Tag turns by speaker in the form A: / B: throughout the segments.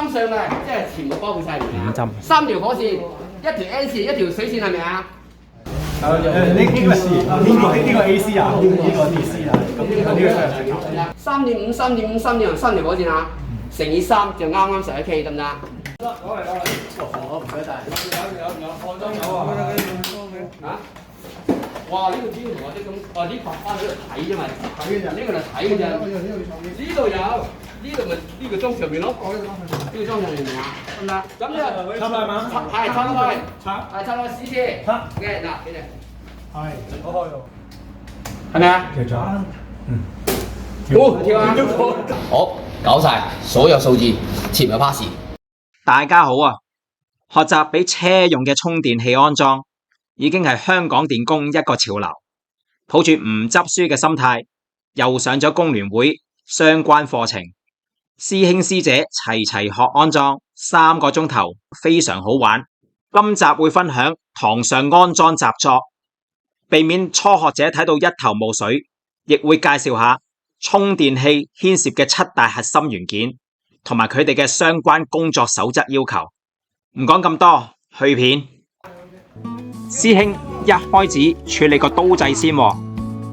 A: 3上嘅，即係全部包括晒嚟
B: 5針
A: 3條火線，一條 N 線，一條水線係咪啊？
C: 呢個 C， 呢個 AC 啊，呢個 DC 啊，咁呢個
A: 3.5、3.5、3條火線啊，乘以3就啱啱11 K 得唔得？
C: 攞嚟，唔該晒。有，放咗有啊。
A: 啊？哇！呢個主要同我啲咁，呢白翻喺度睇啫嘛，呢個就睇嘅啫。呢度有，呢度咪呢個裝上面咯，呢個裝上面啊，得唔得？咁就
C: 插埋嘛？
A: 係插開，
C: 插
A: 落試先。
C: 插
A: 嘅嗱，你哋
C: 係攞開喎。
A: 係咪啊？
C: 條咗。
A: 好，跳啊！好，搞晒所有數字，前面 pass。
B: 大家好啊！學習俾車用嘅充電器安裝，已經係香港電工一個潮流。抱住唔執輸嘅心態，又上咗工聯會相關課程，師兄師姐齊齊學安裝，3個鐘頭，非常好玩。今集會分享堂上安裝習作，避免初學者睇到一頭霧水，亦會介紹下充電器牽涉嘅7大核心元件，同埋佢哋嘅相關工作守則要求。唔講咁多，去片。師兄一開始處理個刀掣先喎，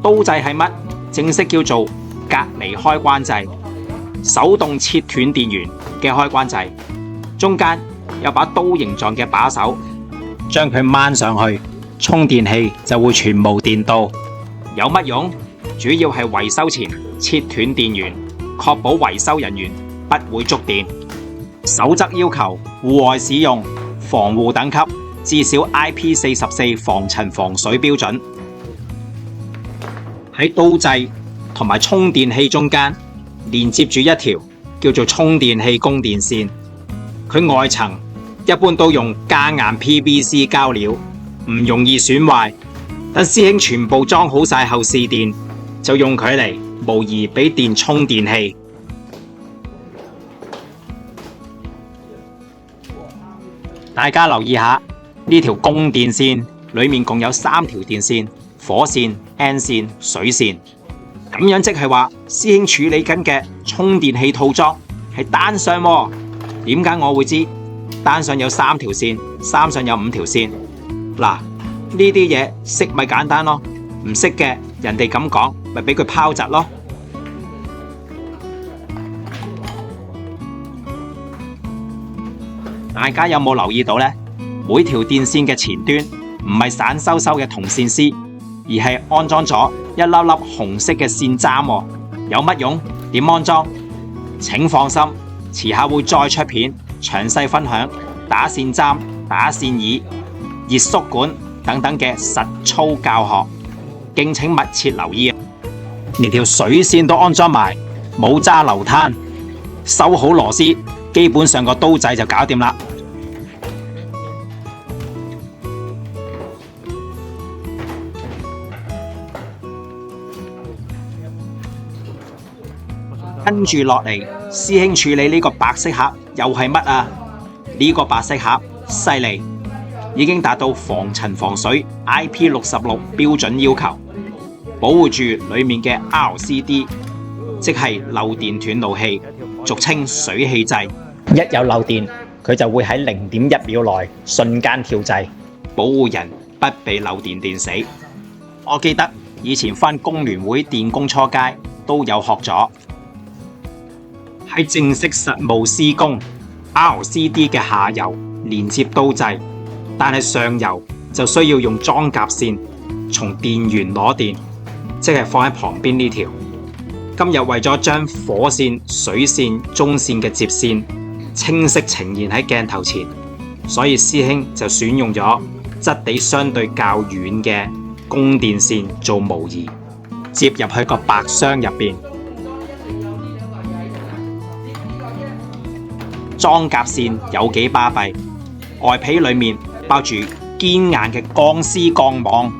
B: 刀掣係乜？正式叫做隔離開關掣，手動切斷電源嘅開關掣，中間有把刀形狀嘅把手，將佢掹上去，充電器就會全無電到。有乜用？主要係維修前切斷電源，確保維修人員不會觸電。守則要求戶外使用，防護等級至少 IP44 防塵防水標準。喺刀掣同埋充電器中間連接住一條叫做充電器供電線，佢外層一般都用加硬 PVC 膠料，唔容易損壞。等師兄全部裝好晒後試電，就用佢嚟模擬俾電充電器。大家留意下呢條供電線裏面共有3條電線，火線、N 線、水線。咁樣即係話師兄處理緊嘅充電器套裝係單上喎。點解我會知？單上有3條線，三上有5條線。嗱，呢啲嘢識咪簡單咯，唔識嘅人哋咁講咪俾佢拋窒咯。大家有冇留意到呢？每條電線嘅前端唔係散修修嘅銅線絲，而係安裝咗一粒粒紅色嘅線砧喎。有乜用？點安裝？請放心，遲下會再出片詳細分享打線砧、打線耳、熱縮管等等嘅實操教學，敬請密切留意。連條水線都安裝埋，冇揸流灘，收好螺絲，基本上個刀掣就搞掂啦。跟住落嚟，師兄處理呢個白色盒又係乜啊？呢個白色盒犀利，已經達到防塵防水 IP66 標準要求，保護住裏面嘅 RCD， 即係漏電斷路器，俗稱水氣掣。一有漏電，佢就會喺0.1秒內瞬間跳掣，保護人不被漏電電死。我記得以前返工聯會電工初階都有學咗。喺正式實務施工 ，RCD 嘅下游連接刀掣，但係上游就需要用裝甲線從電源攞電，即係放喺旁邊呢條。今日為咗將火線、水線、中線嘅接線清晰呈現喺鏡頭前，所以師兄就選用咗質地相對較軟嘅供電線做模擬，接入去個白箱入邊。裝甲線有幾巴閉，外皮裏面包住堅硬嘅鋼絲鋼網，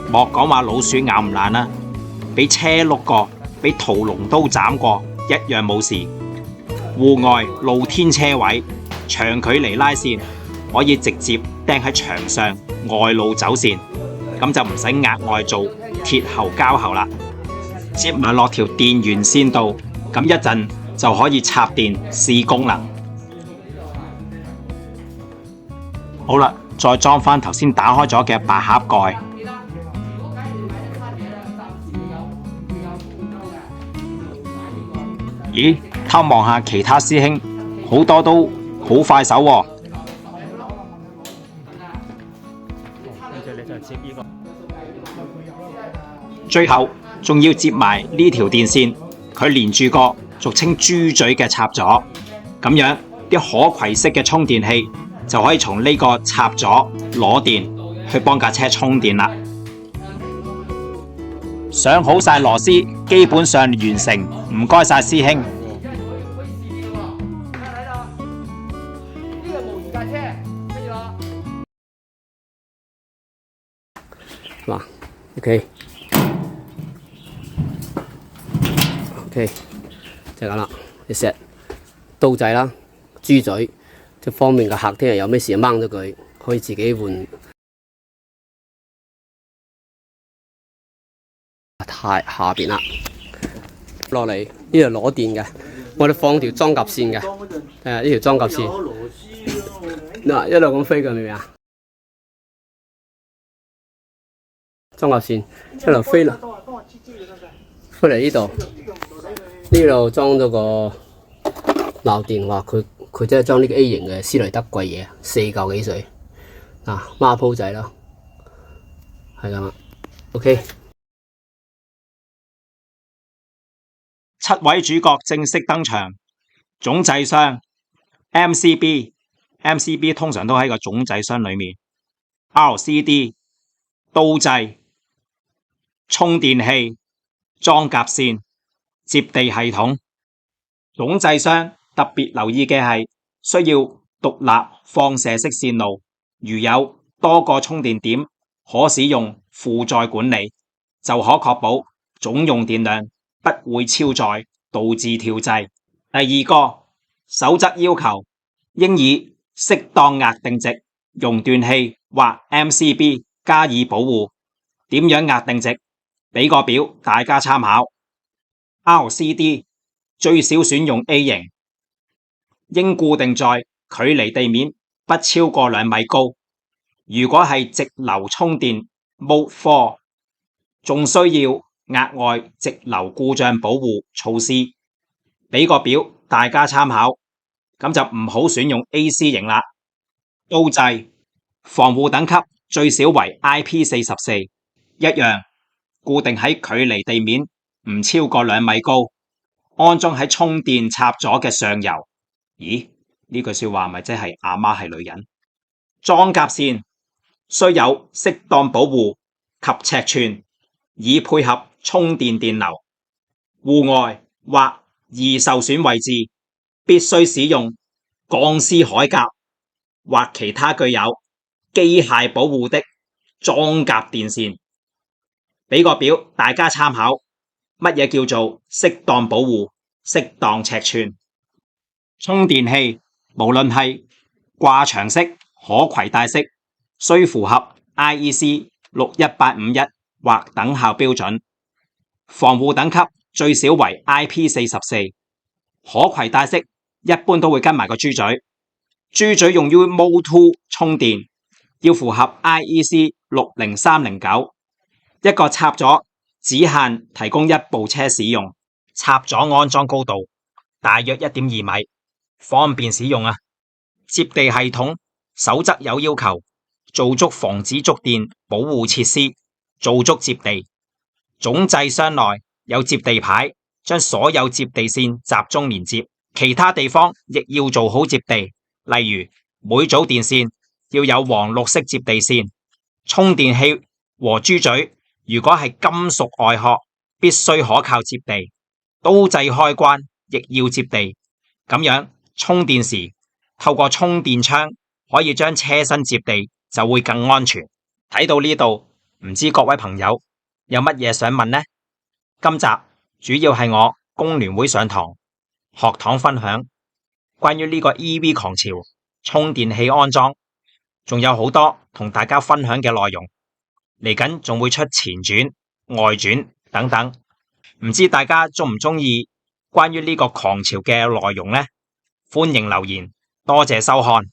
B: 莫講話老鼠咬唔爛啦，俾車碌過，俾屠龍刀斬過，一樣冇事。戶外露天車位，長距離拉線可以直接釘喺牆上外露走線，咁就唔使額外做鐵喉膠喉啦。接埋落條電源線度，咁一陣就可以插電試功能。好啦，再裝返頭先打開咗嘅白盒蓋。咦，偷望下其他師兄，好多都好快手喎。最後仲要接埋呢條電線，佢連住個俗稱豬嘴嘅插座，咁樣啲可攜式嘅充電器就可以從呢個插座攞電去幫架車充電啦。上好晒螺絲，基本上完成，唔該晒師兄。
A: 嗱，OK，就係咁啦。你石刀仔啦、豬嘴，即方便個客聽日有咩事掹咗佢，可以自己換。太下邊啦，落嚟呢度攞電嘅，我哋放條裝甲線嘅，呢條裝甲線，嗱一路咁飛嘅，明唔明啊？裝甲線一路飛啦，飛嚟呢度，呢度裝咗個鬧電話，佢真係裝呢個 A 型嘅斯雷德貴嘢，4嚿幾水，嗱孖鋪仔啦，係咁啦 ，OK。
B: 7位主角正式登場，總掣箱 MCB 通常都喺個總掣箱裏面 ，RCD 刀掣、充電器、裝甲線、接地系統。總掣箱特別留意嘅係需要獨立放射式線路，如有多個充電點可使用負載管理，就可確保總用電量不會超載，導致跳掣。第二個守則要求，應以適當壓定值熔斷器或 MCB 加以保護。點樣壓定值？俾個表大家參考。RCD 最少選用 A 型，應固定在距離地面不超過2米高。如果係直流充電 Mode 4，仲需要額外直流故障保護措施，俾個表大家參考，咁就唔好選用 AC 型啦。刀掣防護等級最少為 IP44， 一樣固定喺距離地面唔超過2米高，安裝喺充電插座嘅上游。咦？呢句說話咪即係阿媽係女人？裝甲線需有適當保護及尺寸，以配合充電電流。戶外或易受損位置必須使用鋼絲鎧甲或其他具有機械保護的裝甲電線。俾個表大家參考，乜嘢叫做適當保護、適當尺寸？充電器無論係掛牆式、可攜帶式，需符合 IEC 61851或等效標準。防護等級最少為 IP44， 可攜帶式一般都會跟埋個豬嘴。豬嘴用於 Mode 2充電，要符合 IEC 60309。一個插座只限提供一部車使用，插座安裝高度大約1.2米，方便使用啊。接地系統守則有要求，做足防止觸電保護設施，做足接地。總掣箱內有接地牌，將所有接地線集中連接，其他地方亦要做好接地。例如每組電線要有黃綠色接地線，充電器和豬嘴如果係金屬外殼，必須可靠接地。刀掣開關亦要接地，咁樣充電時透過充電槍可以將車身接地，就會更安全。睇到呢度，唔知各位朋友有乜嘢想問呢？今集主要係我工聯會上堂學堂分享關於呢個 EV 狂潮充電器安裝，仲有好多同大家分享嘅內容。嚟緊仲會出前傳、外傳等等，唔知大家鍾唔鍾意關於呢個狂潮嘅內容呢？歡迎留言，多謝收看。